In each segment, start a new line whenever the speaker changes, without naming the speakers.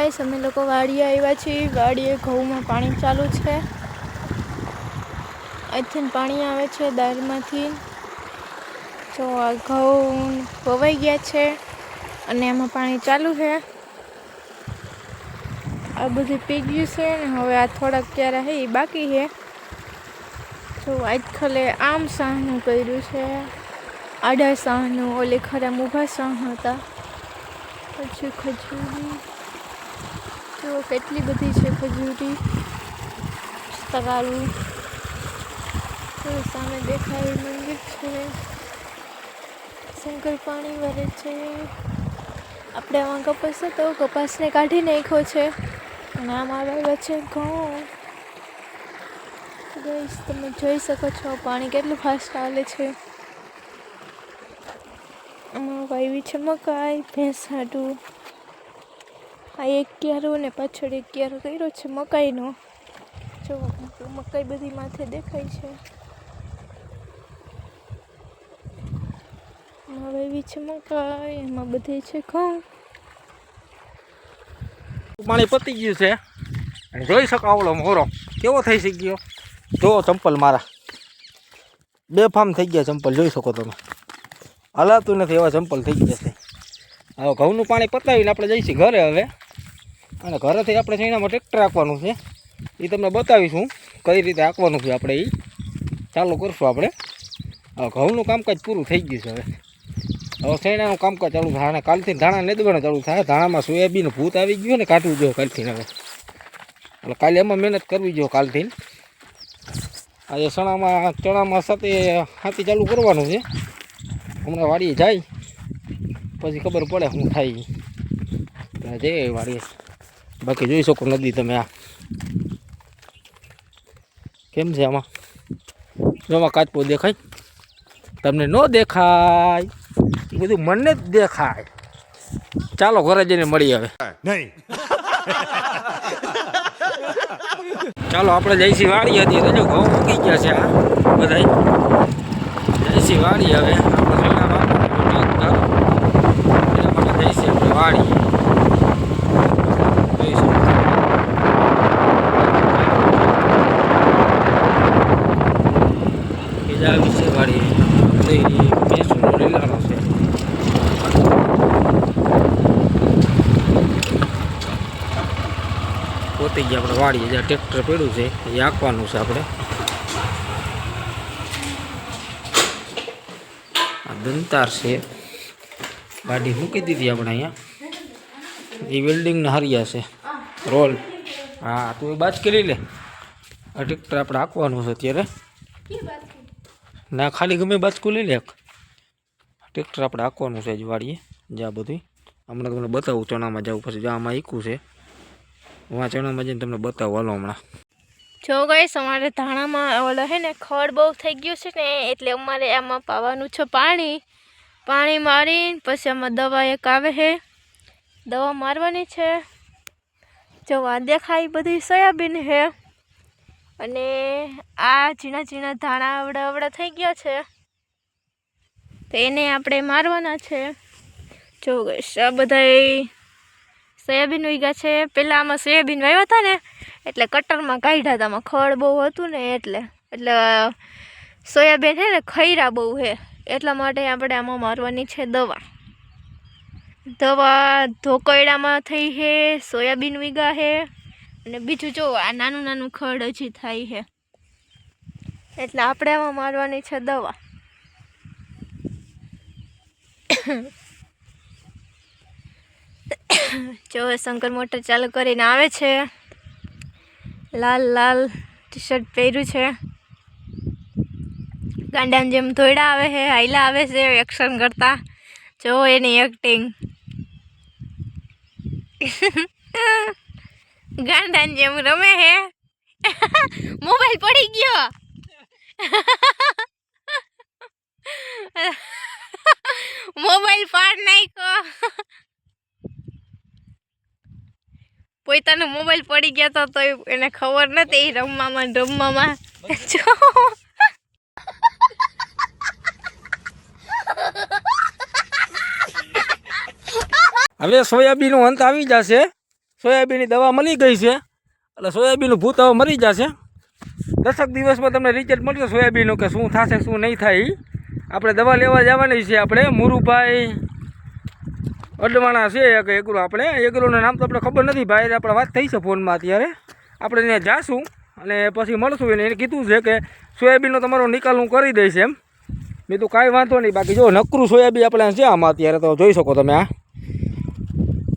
Guys अमे लोग वाड़िए आव्या छीए। वाड़िए घऊ में पानी चालू है। अहींथी पानी आवे छे दारमांथी। तो आ घऊ ववाई गया छे अने एमां पानी चालू है। आ बधुं पी गयुं छे ने हवे आ थोड़ा क्यारा है बाकी है। तो आजकले आम साहनु कर्युं छे, आडा साहनु, ओले खरा ऊभा साह हता। पछी खजूरी जो केटली बधी छे खजूरी तगारू। तो सामे देखाय मंदिर छे, शंकर पाणी वरे छे। आपणे आमां कपास हतो, कपासने काढी नाख्यो छे अने आमां वाव्या छे घઉં। गाइस तमे जोई शको छो पाणी केटલું फास्ट आवे छे। आमां वावी छे मकाई भેંસ हाटू। आ एक क्यारो ने पाछळ एक क्यारो कर्यो छे मकाईनो। जो मकाई बधी माथे देखाय छे। आमां वावी छे मकाई, एमां बधी छे घઉં।
पाणी पती गयुं छे अने जोई शको आवडो मोरो केवो थई शक्यो। जो चंपल मारा बेफाम थई गया। चंपल जोई शको तमे, हलातुं नथी एवा चंपल थई गया छे। हवे घऊंनुं पाणी पतावीने आपणे जईशी घरे। हवे अने घरेथी आपणे सैणामां ट्रेक्टर हांकवानुं छे। ए तमने बतावीशुं कई रीते हांकवानुं छे। आपणे ई चालू करशुं। आपणे हवे घऊंनुं कामकाज पूरुं थई गयुं छे। हवे सैणानुं कामकाज चालू थाय अने कालथी धाणा नेदवानुं चालू थाय। धाणामां सोयाबीन भूत आवी गयुं ने काढવું જોઈએ કાલથી। હવે એટલે કાલે એમાં મહેનત કરવી જોઈએ કાલથી। આજે ચણામાં સાથે હાથી ચાલુ કરવાનું છે। હમણાં વાડીએ જાય પછી ખબર પડે શું થાય। જઈએ વાડીએ। બાકી જોઈ શકો નદી તમે આ કેમ છે। આમાં જોવા કાચપો દેખાય તમને ન દેખાય, એ બધું મને જ દેખાય। ચાલો ઘરે જઈને મળીએ હવે। નહીં ચાલો આપણે જઈશી વાડી હતી તો જો ઘઉં ઉગી ગયા છે। આ બધાય જઈશી વાડી। હવે આપણે જઈશી આપણે વાડી। જોઈશું બીજા વિશે વાડી ભેંસુનો લીલાનો છે। પોતી ગયા આપણે વાડીએ। જ્યાં ટ્રેક્ટર પડ્યું છે એ હાંકવાનું છે આપણે। આ દંતાર છે, ગાડી મૂકી દીધી આપણે અહીંયા। એ વેલ્ડિંગના હરિયા છે રોલ। હા તું એ બાજ કરી લે। આ ટ્રેક્ટર આપણે હાંકવાનું છે અત્યારે। ના ખાલી ગમે બાજકું લઈ લે। ટ્રેક્ટર આપણે હાંકવાનું છે જ વાડીએ। જ્યાં બધું હમણાં તમને બતાવું ચણામાં જાઉં પછી જ્યાં આમાં ઈકું છે वहाँ चना में जैसे तमने बताओ। हालो हमणा
जो गाइस अमारे धाणामां ओलो है ने खड़ बहु थई गयुं छे ने एटले अमारे आमां पावानुं छे पाणी। पाणी मारीने पछी आमां दवा एक आवे है, दवा मारवानी छे। जो आ देखाय बधी सोयाबीन है अने आ झीणा झीणा धाणा आवड़ा आवड़ा थई गया छे तो एने आपणे मारवाना छे। जो गाइस आ बधाय सोयाबीन उग्या छे। पहला आमां सोयाबीन वाव्या था ने एटले कटर में काढ्या था। आमां खड़ बहु हतुं ने एटले सोयाबीन है ने खैरा बहु है एटला माटे आपणे आमां मारवानी छे दवा। दवा धोकयडामां थई है, सोयाबीन उग्या है अने बीजुं जो आ नानुं नानुं खड़ हजी थाय है एटले आपणे आमां मारवानी छे दवा। जो शंकर मोटर चालू करीने आवे छे। लाल लाल टी शर्ट पहर्યું છે। गांडान जेम धोयड़ा आवे है, हाइला आवे छे एक्शन करता। जो एनी एक्टिंग गांडान जेम रमे है। मोबाइल पड़ी गयो। मोबाइल फाड़ नाख्यो। પોતાનો મોબાઈલ પડી ગયો તો એને ખબર નતી રમવામાં જો
હવે સોયાબીનનો અંત આવી જશે। સોયાબીનની દવા મળી ગઈ છે એટલે સોયાબીનનું ભૂત હવે મરી જશે. 10 દિવસમાં તમને રિઝલ્ટ મળશે સોયાબીનનું કે શું થશે શું નહીં થાય. આપણે દવા લેવા જવાની છે. આપણે મુરુભાઈ અડવાણા છે કે એગ્રો. આપણે એગ્રોનું નામ તો આપણે ખબર નથી ભાઈ, આપણે વાત થઈ છે ફોનમાં. અત્યારે આપણે ત્યાં જાશું અને પછી મળશું. એને કીધું છે કે સોયાબીનનો તમારો નિકાલ હું કરી દઈશ એમ. મેં તો કાંઈ વાંધો નહીં. બાકી જો નકરું સોયાબીન આપણે છે આમાં અત્યારે તો જોઈ શકો તમે. આ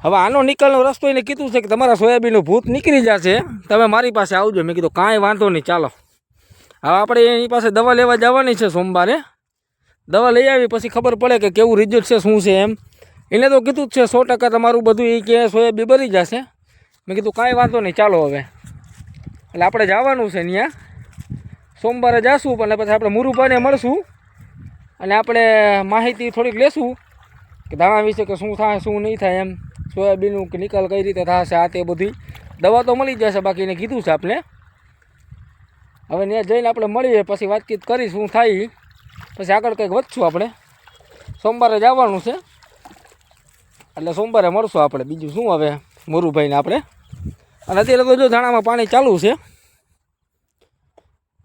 હવે આનો નિકાલનો રસ્તો એને કીધું છે કે તમારા સોયાબીનનું ભૂત નીકળી જશે, તમે મારી પાસે આવજો. મેં કીધું કાંઈ વાંધો નહીં, ચાલો. હવે આપણે એની પાસે દવા લેવા જવાની છે સોમવારે. દવા લઈ આવી પછી ખબર પડે કે કેવું રિઝલ્ટ છે શું છે એમ. એને તો કીધું જ છે 100% તમારું બધું એ કે સોયાબીન બરી જશે. મેં કીધું કાંઈ વાંધો નહીં, ચાલો હવે. એટલે આપણે જવાનું છે ત્યાં સોમવારે જાશું. અને પછી આપણે મુરુભાઈને મળશું અને આપણે માહિતી થોડીક લેશું કે ધાણા વિશે કે શું થાય શું નહીં થાય એમ. સોયાબીનનું નિકાલ કઈ રીતે થશે આ તે બધી દવા તો મળી જશે. બાકી એને કીધું છે આપણે. હવે ત્યાં જઈને આપણે મળીએ પછી વાતચીત કરી શું થાય. પછી આગળ કંઈક વધશું. આપણે સોમવારે જવાનું છે એટલે સોમવારે મળશું આપણે. બીજું શું હવે મુરુભાઈને આપણે. અને અત્યારે તો જો ધાણામાં પાણી ચાલુ છે.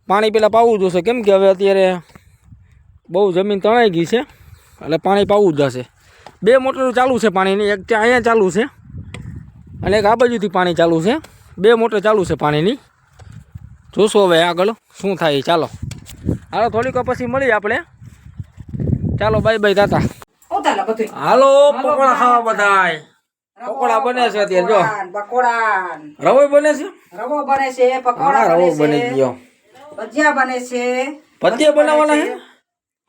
પાણી પહેલાં પાવું જોશે કેમ કે હવે અત્યારે બહુ જમીન તણાઈ ગઈ છે એટલે પાણી પાવું જ જશે. 2 મોટરો ચાલુ છે પાણીની. એક અહીંયા ચાલુ છે અને એક આ બાજુથી પાણી ચાલુ છે. 2 મોટર ચાલુ છે પાણીની. જોશો હવે આગળ શું થાય. ચાલો હાલો થોડીક પછી મળીએ આપણે. ચાલો બાય બાય તાતા. હાલો પકોડા ખાવા બધાય. પકોડા બને છે અત્યારે જો.
પકોડા
રવો બને છે.
રવો બને છે, પકોડા
રવો
બને
બની
છે,
ગયો.
ભજીયા બને છે.
ભજીયા બનાવવાના છે.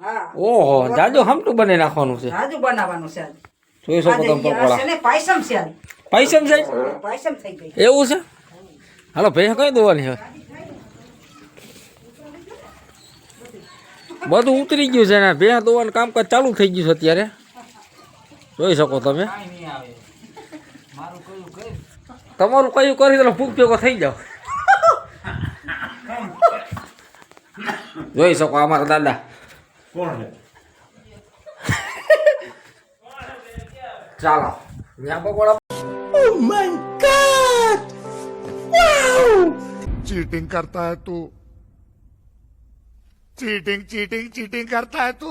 હા
ઓહો જાજો હમટું બને નાખવાનું છે.
રાજુ બનાવવાનું છે.
જોઈ શકો તમે પકોડા.
ને પાયસમ છે.
પૈસા છે
પાયસમ થઈ ગઈ.
એવું છે. હાલો ભેંસ કઈ દોવાની હવે બધું ઉતરી ગયું છે ને. ભેંસ દોવાનું કામકાજ ચાલુ થઈ ગયું છે અત્યારે. જોઈ શકો તમે. તમારું કયું કરી દો ફૂગ ભેગો થઈ જાવ. જોઈ શકો અમારા દાદા કોણ છે. ચાલો ત્યાં pakoda.
Oh my God! Wow! Cheating करता है तू चीटिंग चीटिंग चीटिंग करता है तू